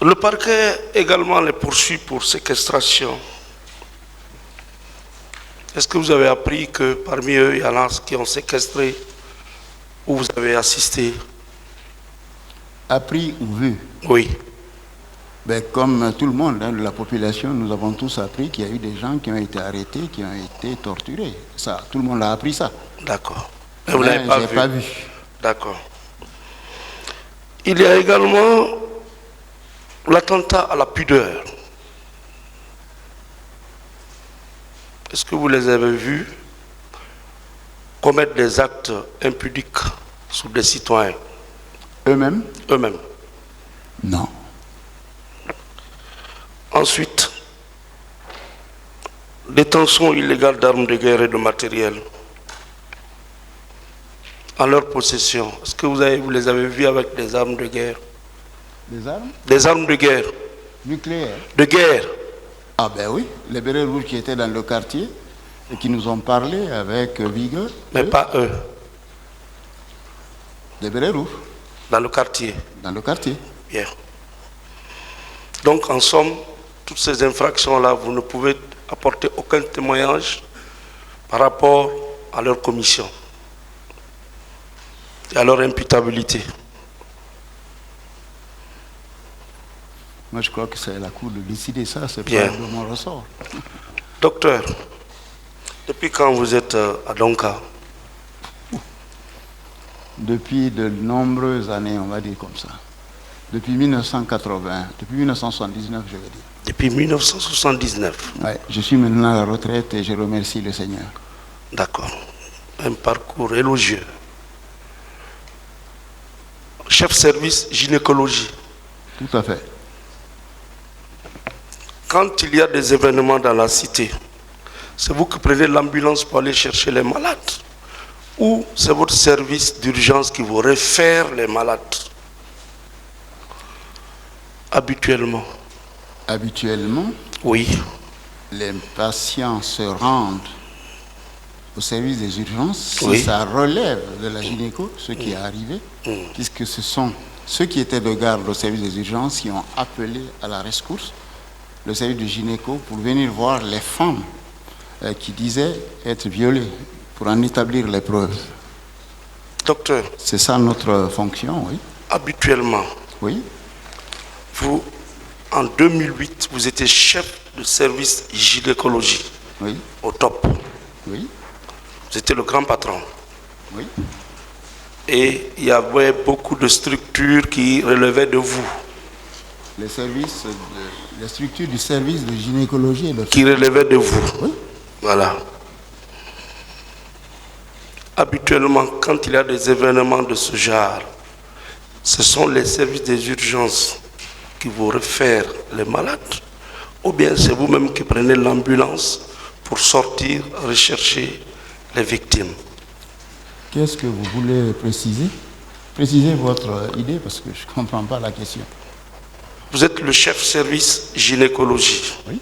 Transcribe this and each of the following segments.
Le parquet également les poursuit pour séquestration. Est-ce que vous avez appris que parmi eux, il y en a qui ont séquestré ou vous avez assisté? Appris ou vu? Oui. Ben, comme tout le monde, de la population, nous avons tous appris qu'il y a eu des gens qui ont été arrêtés, qui ont été torturés. Ça, tout le monde a appris ça. D'accord. Et vous n'avez pas vu? Pas vu. D'accord. Il y a également l'attentat à la pudeur. Est-ce que vous les avez vus commettre des actes impudiques sur des citoyens? Eux-mêmes? Eux-mêmes. Non. Ensuite, détention illégale d'armes de guerre et de matériel en leur possession. Est-ce que vous les avez vus avec des armes de guerre? Des armes? Des armes de guerre. Nucléaires? De guerre. Ah ben oui, les bérets rouges qui étaient dans le quartier et qui nous ont parlé avec vigueur. Mais pas eux. Des bérets rouges? Dans le quartier. Dans le quartier. Bien. Donc en somme, toutes ces infractions-là, vous ne pouvez apporter aucun témoignage par rapport à leur commission et à leur imputabilité. Moi, je crois que c'est la Cour de décider ça, c'est Bien. pas de mon ressort. Docteur, depuis quand vous êtes à Donka? Depuis de nombreuses années, on va dire comme ça. Depuis 1980, depuis 1979, je veux dire. Depuis 1979. Ouais, je suis maintenant à la retraite et je remercie le Seigneur. D'accord. Un parcours élogieux. Chef service gynécologie. Tout à fait. Quand il y a des événements dans la cité, c'est vous qui prenez l'ambulance pour aller chercher les malades? Ou c'est votre service d'urgence qui vous réfère les malades? Habituellement. Habituellement, Oui. les patients se rendent au service des urgences si Oui. ça relève de la gynéco, ce qui est arrivé, puisque ce sont ceux qui étaient de garde au service des urgences qui ont appelé à la rescousse le service de gynéco pour venir voir les femmes qui disaient être violées, pour en établir les preuves. Docteur, C'est ça notre fonction, oui. habituellement, Oui, vous, en 2008, vous étiez chef de service gynécologie oui, au top. oui, Vous étiez le grand patron. oui. Et il y avait beaucoup de structures qui relevaient de vous, Les structures du service de gynécologie et de qui relevaient de vous. Oui. Voilà. Habituellement, quand il y a des événements de ce genre, ce sont les services des urgences qui vous réfèrent les malades, ou bien c'est vous-même qui prenez l'ambulance pour sortir, rechercher les victimes? Qu'est-ce que vous voulez préciser? Précisez votre idée parce que je ne comprends pas la question. Vous êtes le chef service gynécologie. Oui.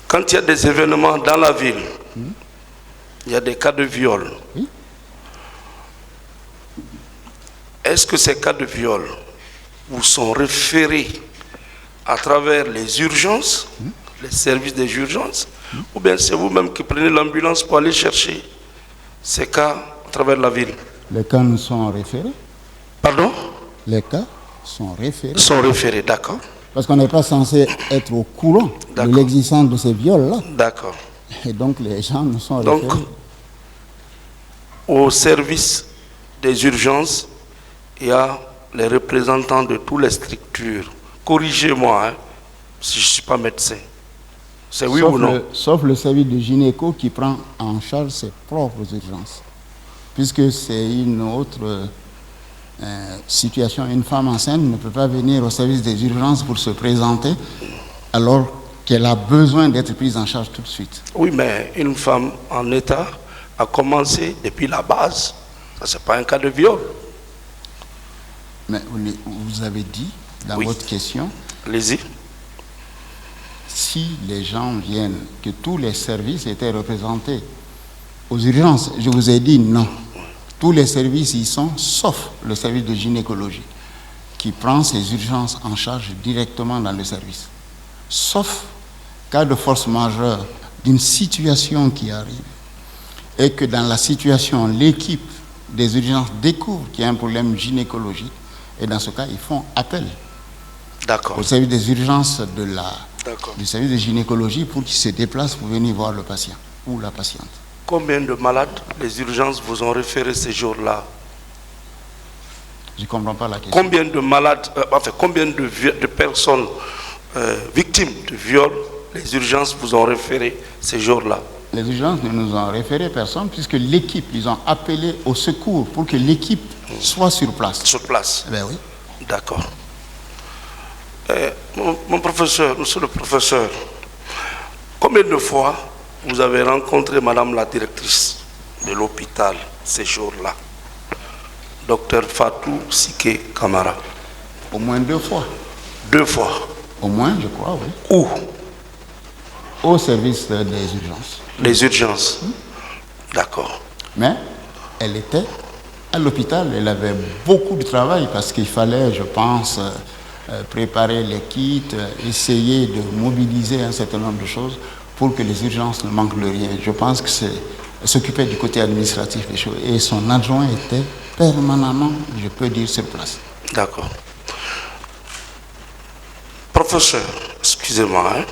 Quand il y a des événements dans la ville, il y a des cas de viol. Oui. Est-ce que ces cas de viol vous sont référés à travers les urgences, les services des urgences, ou bien c'est vous-même qui prenez l'ambulance pour aller chercher ces cas à travers la ville? Les cas nous sont référés. Pardon? Les cas sont référés. Sont référés, d'accord. Parce qu'on n'est pas censé être au courant de D'accord. l'existence de ces viols-là. D'accord. Et donc les gens nous sont Donc, référés. au service des urgences, il y a les représentants de toutes les structures. Corrigez-moi, hein, si je ne suis pas médecin. C'est oui ou non? Sauf le service de gynéco qui prend en charge ses propres urgences. Puisque c'est une autre situation. Une femme enceinte ne peut pas venir au service des urgences pour se présenter alors qu'elle a besoin d'être prise en charge tout de suite. Oui, mais une femme en état a commencé depuis la base. Ça, ce n'est pas un cas de viol. Mais vous avez dit dans Oui. votre question, Allez-y. si les gens viennent, que tous les services étaient représentés aux urgences, je vous ai dit non. Tous les services y sont, sauf le service de gynécologie, qui prend ces urgences en charge directement dans le service. Sauf cas de force majeure d'une situation qui arrive et que dans la situation, l'équipe des urgences découvre qu'il y a un problème gynécologique et dans ce cas, ils font appel au service des urgences du service de gynécologie pour qu'ils se déplacent pour venir voir le patient ou la patiente. Combien de malades les urgences vous ont référé ces jours-là? Je ne comprends pas la question. Combien de malades, combien de personnes victimes de viol les urgences vous ont référé ces jours-là? Les urgences ne nous ont référé personne puisque l'équipe, ils ont appelé au secours pour que l'équipe soit sur place. Sur place? Ben oui. D'accord. Mon professeur, monsieur le professeur, combien de fois vous avez rencontré madame la directrice de l'hôpital ces jours-là, docteur Fatou Sike Kamara? Au moins 2 fois. 2 fois? Au moins, je crois, oui. Où? Au service des urgences. Les urgences? D'accord. Mais elle était à l'hôpital, elle avait beaucoup de travail parce qu'il fallait, je pense, préparer les kits, essayer de mobiliser un certain nombre de choses pour que les urgences ne manquent de rien. Je pense que elle s'occupait du côté administratif des choses et son adjoint était permanemment, je peux dire, sur place. D'accord. Professeur, excusez-moi,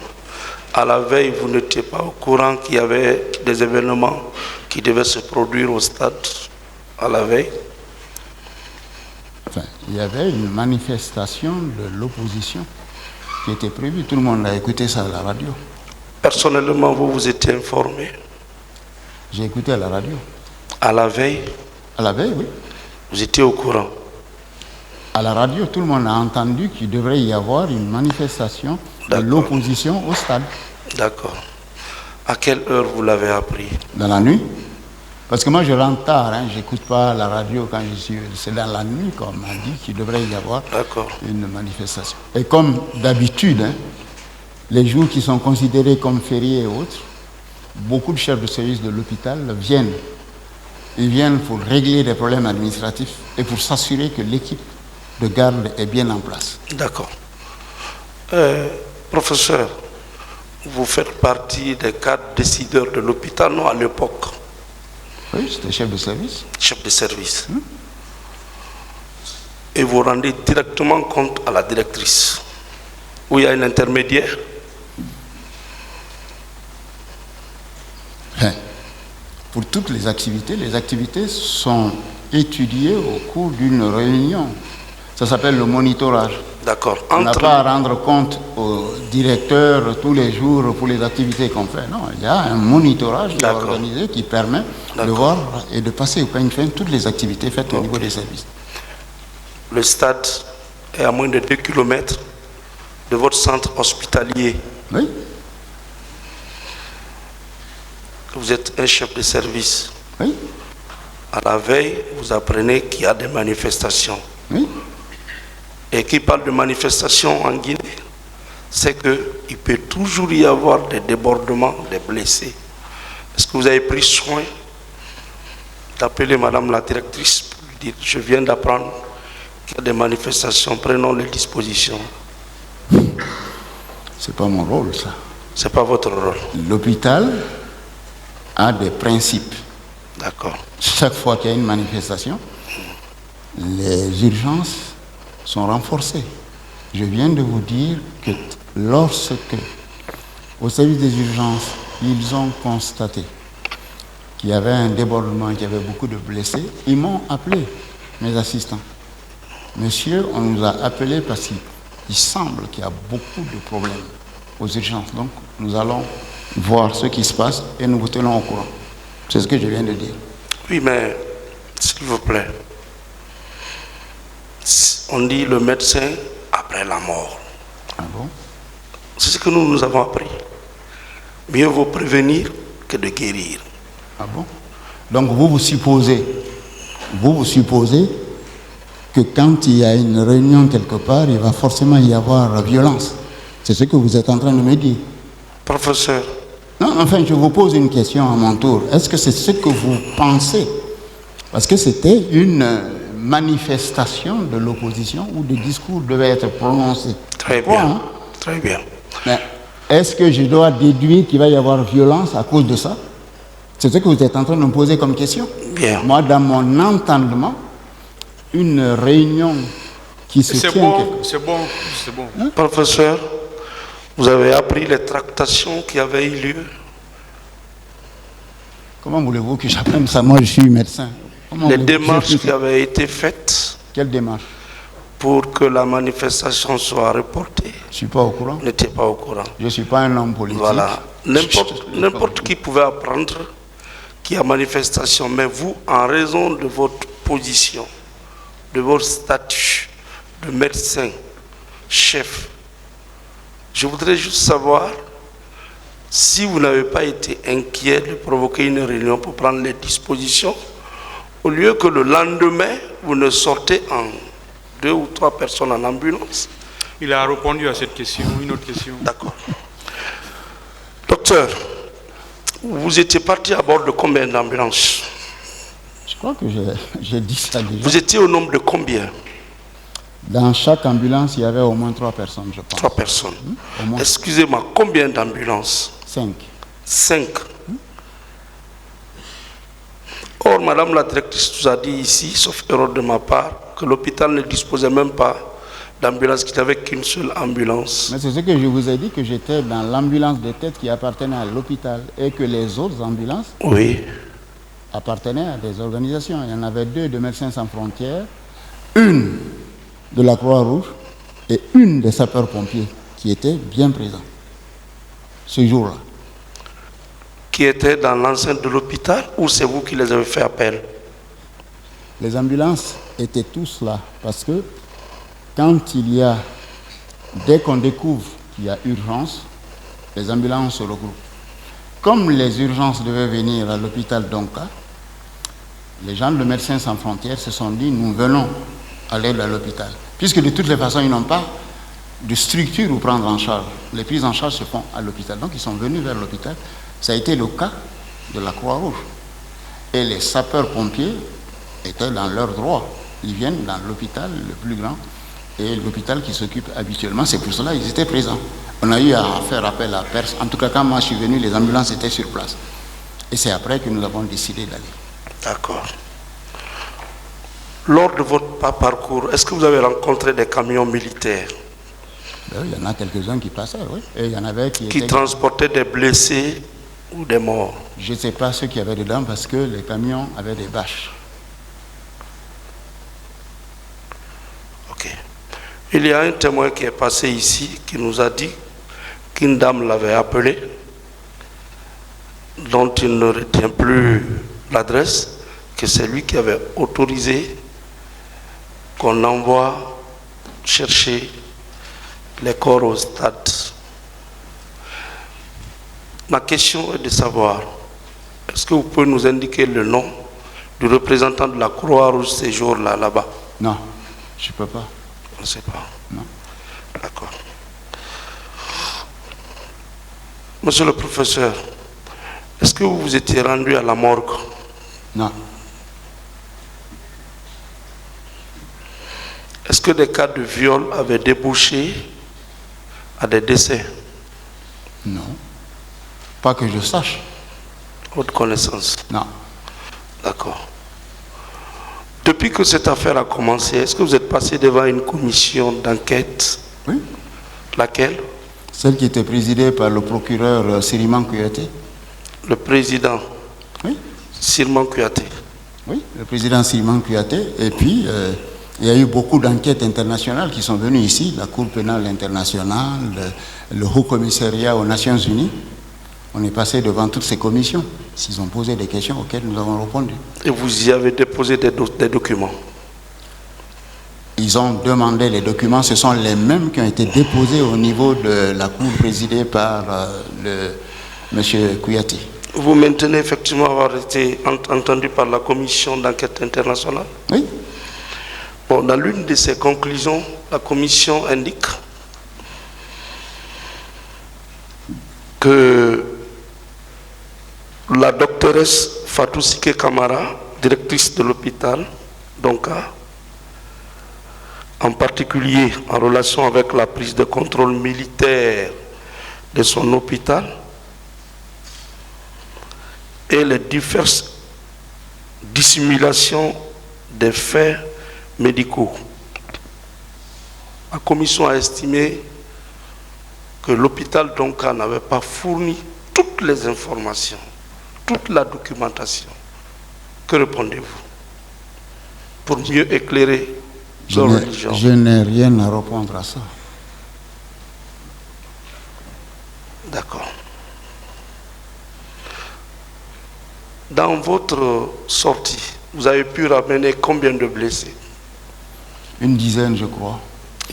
à la veille, vous n'étiez pas au courant qu'il y avait des événements qui devaient se produire au stade à la veille? Enfin, il y avait une manifestation de l'opposition qui était prévue. Tout le monde a écouté ça à la radio. Personnellement, vous étiez informé? J'ai écouté à la radio. À la veille? À la veille, oui. Vous étiez au courant? À la radio, tout le monde a entendu qu'il devrait y avoir une manifestation de l'opposition au stade. D'accord. À quelle heure vous l'avez appris? Dans la nuit. Parce que moi, je rentre tard, je n'écoute pas la radio quand je suis... C'est dans la nuit qu'on m'a dit qu'il devrait y avoir une manifestation. Et comme d'habitude, les jours qui sont considérés comme fériés et autres, beaucoup de chefs de service de l'hôpital viennent. Ils viennent pour régler des problèmes administratifs et pour s'assurer que l'équipe de garde est bien en place. D'accord. Professeur, vous faites partie des 4 décideurs de l'hôpital, non, à l'époque? Oui, j'étais chef de service. Chef de service. Et vous rendez directement compte à la directrice? Ou il y a un intermédiaire? Pour toutes les activités sont étudiées au cours d'une réunion. Ça s'appelle le monitorage. D'accord. On n'a pas à rendre compte au directeur tous les jours pour les activités qu'on fait. Non, il y a un monitorage qui est organisé qui permet de voir et de passer au peigne fin toutes les activités faites au niveau des services. Le stade est à moins de 2 km de votre centre hospitalier. Oui. Vous êtes un chef de service. Oui. À la veille, vous apprenez qu'il y a des manifestations. Oui. Et qui parle de manifestations en Guinée, c'est qu'il peut toujours y avoir des débordements, des blessés. Est-ce que vous avez pris soin d'appeler madame la directrice pour lui dire: je viens d'apprendre qu'il y a des manifestations, prenons les dispositions? C'est pas mon rôle, ça. C'est pas votre rôle. L'hôpital a des principes. D'accord. Chaque fois qu'il y a une manifestation, les urgences sont renforcées. Je viens de vous dire que lorsque, au service des urgences, ils ont constaté qu'il y avait un débordement, qu'il y avait beaucoup de blessés, ils m'ont appelé, mes assistants. Monsieur, on nous a appelés parce qu'il semble qu'il y a beaucoup de problèmes aux urgences. Donc, nous allons voir ce qui se passe et nous vous tenons au courant. C'est ce que je viens de dire. Oui, mais s'il vous plaît, on dit le médecin après la mort. Ah bon? C'est ce que nous avons appris. Mieux vaut prévenir que de guérir. Ah bon? Donc vous supposez que quand il y a une réunion quelque part, il va forcément y avoir violence. C'est ce que vous êtes en train de me dire. Professeur. Non, enfin, je vous pose une question à mon tour. Est-ce que c'est ce que vous pensez? Parce que c'était une manifestations de l'opposition où des discours devaient être prononcés. Très bien, très bien. Mais est-ce que je dois déduire qu'il va y avoir violence à cause de ça? C'est ce que vous êtes en train de me poser comme question. Bien. Moi, dans mon entendement, une réunion qui se tient... C'est bon. Hein? Professeur, vous avez appris les tractations qui avaient eu lieu? Comment voulez-vous que j'apprenne ça? Moi, je suis médecin. Les démarches qui avaient été faites? Quelle démarche? Pour que la manifestation soit reportée. Je ne suis pas au courant. N'était pas au courant. Je ne suis pas un homme politique. Voilà. N'importe qui pouvait apprendre qu'il y a manifestation, mais vous, en raison de votre position, de votre statut de médecin, chef, je voudrais juste savoir si vous n'avez pas été inquiet de provoquer une réunion pour prendre les dispositions, au lieu que le lendemain, vous ne sortez en 2 ou 3 personnes en ambulance. Il a répondu à cette question. Une autre question. D'accord. Docteur, vous étiez parti à bord de combien d'ambulances? Je crois que j'ai dit ça déjà. Vous étiez au nombre de combien? Dans chaque ambulance, il y avait au moins 3 personnes, je pense. 3 personnes. Excusez-moi, combien d'ambulances? 5. 5. Or, Madame la directrice nous a dit ici, sauf erreur de ma part, que l'hôpital ne disposait même pas d'ambulance, qu'il n'y avait qu'une seule ambulance. Mais c'est ce que je vous ai dit, que j'étais dans l'ambulance de tête qui appartenait à l'hôpital et que les autres ambulances appartenaient à des organisations. Il y en avait 2 de Médecins Sans Frontières, une de la Croix-Rouge et une des sapeurs-pompiers qui étaient bien présents ce jour-là. Qui étaient dans l'enceinte de l'hôpital ou c'est vous qui les avez fait appel? Les ambulances étaient tous là parce que dès qu'on découvre qu'il y a urgence, les ambulances se regroupent. Comme les urgences devaient venir à l'hôpital d'Onka, les gens de Médecins Sans Frontières se sont dit, nous venons aller à l'hôpital. Puisque de toutes les façons, ils n'ont pas de structure où prendre en charge. Les prises en charge se font à l'hôpital. Donc ils sont venus vers l'hôpital. Ça a été le cas de la Croix-Rouge. Et les sapeurs-pompiers étaient dans leur droit. Ils viennent dans l'hôpital le plus grand et l'hôpital qui s'occupe habituellement. C'est pour cela qu'ils étaient présents. On a eu à faire appel à personne. En tout cas, quand moi je suis venu, les ambulances étaient sur place. Et c'est après que nous avons décidé d'aller. D'accord. Lors de votre parcours, est-ce que vous avez rencontré des camions militaires? Il y en a quelques-uns qui passaient, oui. Et il y en avait qui transportaient des blessés ou des morts? Je ne sais pas ceux qui avaient dedans parce que les camions avaient des bâches. Ok. Il y a un témoin qui est passé ici qui nous a dit qu'une dame l'avait appelé, dont il ne retient plus l'adresse, que c'est lui qui avait autorisé qu'on envoie chercher les corps au stade. Ma question est de savoir, est-ce que vous pouvez nous indiquer le nom du représentant de la Croix-Rouge ces jours-là, là-bas? Non, je ne peux pas. On ne sait pas. Non. D'accord. Monsieur le professeur, est-ce que vous vous étiez rendu à la morgue? Non. Est-ce que des cas de viol avaient débouché à des décès? Non. Pas que je sache. Votre connaissance? Non. D'accord. Depuis que cette affaire a commencé, est-ce que vous êtes passé devant une commission d'enquête? Oui. Laquelle? Celle qui était présidée par le procureur Siriman Kouyaté. Le président? Oui. Siriman Kouyaté. Oui, le président Siriman Kouyaté. Et puis, il y a eu beaucoup d'enquêtes internationales qui sont venues ici, la Cour pénale internationale, le Haut Commissariat aux Nations Unies. On est passé devant toutes ces commissions. Ils ont posé des questions auxquelles nous avons répondu. Et vous y avez déposé des documents? Ils ont demandé les documents. Ce sont les mêmes qui ont été déposés au niveau de la Cour présidée par M. Kouyaté. Vous maintenez effectivement avoir été entendu par la commission d'enquête internationale? Oui. Bon, dans l'une de ses conclusions, la commission indique que la doctoresse Fatou Sike Kamara, directrice de l'hôpital d'Onka, en particulier en relation avec la prise de contrôle militaire de son hôpital et les diverses dissimulations des faits médicaux. La commission a estimé que l'hôpital Donka n'avait pas fourni toutes les informations, toute la documentation. Que répondez-vous pour mieux éclairer leur religion? Je n'ai rien à répondre à ça. D'accord. Dans votre sortie, vous avez pu ramener combien de blessés? Une dizaine, je crois.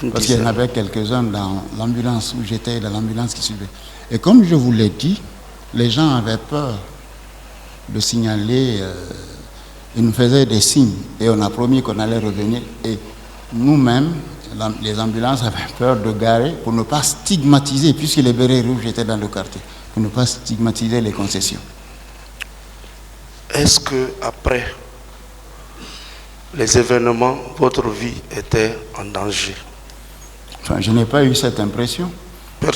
Une Parce qu'il y en dizaine. avait quelques-uns dans l'ambulance où j'étais, dans l'ambulance qui suivait. Et comme je vous l'ai dit, les gens avaient peur de signaler. Ils nous faisaient des signes et on a promis qu'on allait revenir. Et nous-mêmes, les ambulances avaient peur de garer pour ne pas stigmatiser, puisque les bérets rouges étaient dans le quartier, pour ne pas stigmatiser les concessions. Est-ce que après les événements, votre vie était en danger? Enfin, je n'ai pas eu cette impression.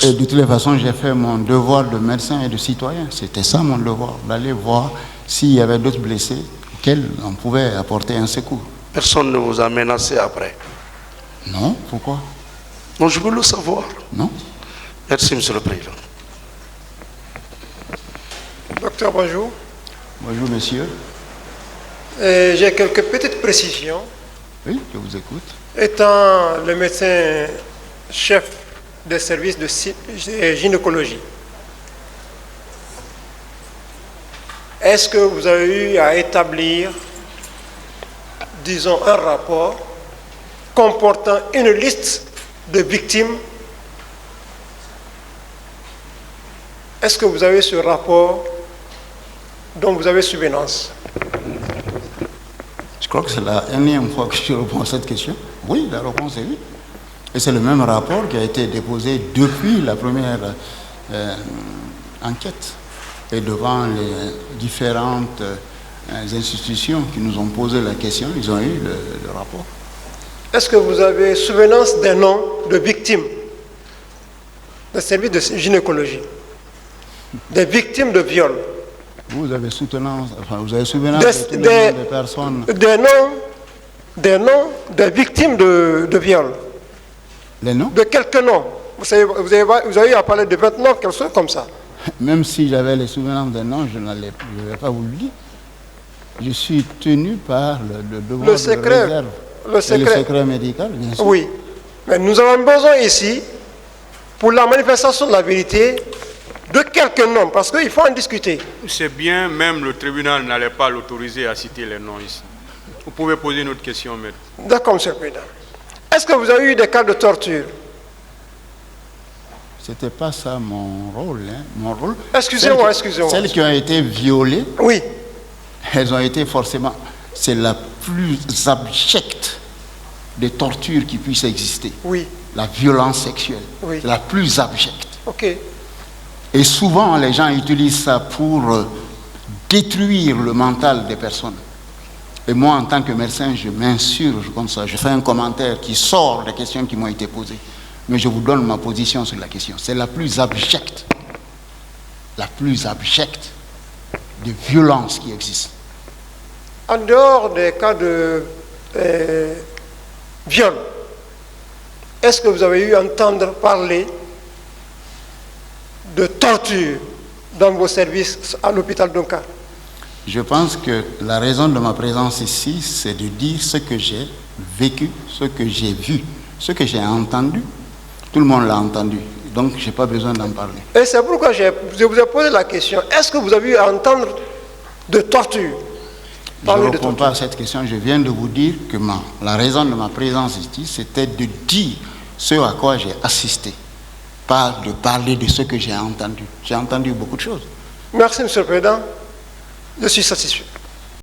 Et de toutes les façons, j'ai fait mon devoir de médecin et de citoyen. C'était ça mon devoir, d'aller voir s'il y avait d'autres blessés auxquels on pouvait apporter un secours. Personne ne vous a menacé après? Non, pourquoi? Non, je veux le savoir. Non. Merci, Monsieur le Président. Docteur, bonjour. Bonjour, monsieur. J'ai quelques petites précisions. Oui, je vous écoute. Étant le médecin chef des services de gynécologie, est-ce que vous avez eu à établir, disons, un rapport comportant une liste de victimes? Est-ce que vous avez ce rapport dont vous avez souvenance? Je crois que c'est la énième fois que je réponds à cette question. Oui, la réponse est oui. Et c'est le même rapport qui a été déposé depuis la première enquête et devant les différentes institutions qui nous ont posé la question, ils ont eu le rapport. Est-ce que vous avez souvenance des noms de victimes des services de gynécologie, des victimes de viol? Vous avez souvenance de tous les noms des personnes. Des noms des victimes de viol. Les noms? De quelques noms. Vous avez eu à parler de 20 noms, quelque chose comme ça. Même si j'avais les souvenirs des noms, je ne vais pas vous le dire. Je suis tenu par le devoir de réserve. Le secret médical, bien sûr. Oui. Mais nous avons besoin ici, pour la manifestation de la vérité, de quelques noms, parce qu'il faut en discuter. C'est bien, même le tribunal n'allait pas l'autoriser à citer les noms ici. Vous pouvez poser une autre question, maître. D'accord, monsieur le Président. Est-ce que vous avez eu des cas de torture? C'était pas ça mon rôle. Hein. Mon rôle. Excusez-moi. Celles qui ont été violées, oui, elles ont été forcément. C'est la plus abjecte des tortures qui puissent exister. oui, La violence sexuelle. Oui. C'est la plus abjecte. ok. Et souvent, les gens utilisent ça pour détruire le mental des personnes. Et moi, en tant que médecin, je m'insurge comme ça. Je fais un commentaire qui sort des questions qui m'ont été posées. Mais je vous donne ma position sur la question. C'est la plus abjecte de violence qui existe. En dehors des cas de viol, est-ce que vous avez eu à entendre parler de torture dans vos services à l'hôpital Donka? Je pense que la raison de ma présence ici, c'est de dire ce que j'ai vécu, ce que j'ai vu, ce que j'ai entendu. Tout le monde l'a entendu, donc je n'ai pas besoin d'en parler. Et c'est pourquoi je vous ai posé la question. Est-ce que vous avez eu à entendre de torture? Je ne réponds pas à cette question. Je viens de vous dire que la raison de ma présence ici, c'était de dire ce à quoi j'ai assisté, pas de parler de ce que j'ai entendu. J'ai entendu beaucoup de choses. Merci, monsieur le Président. Je suis satisfait.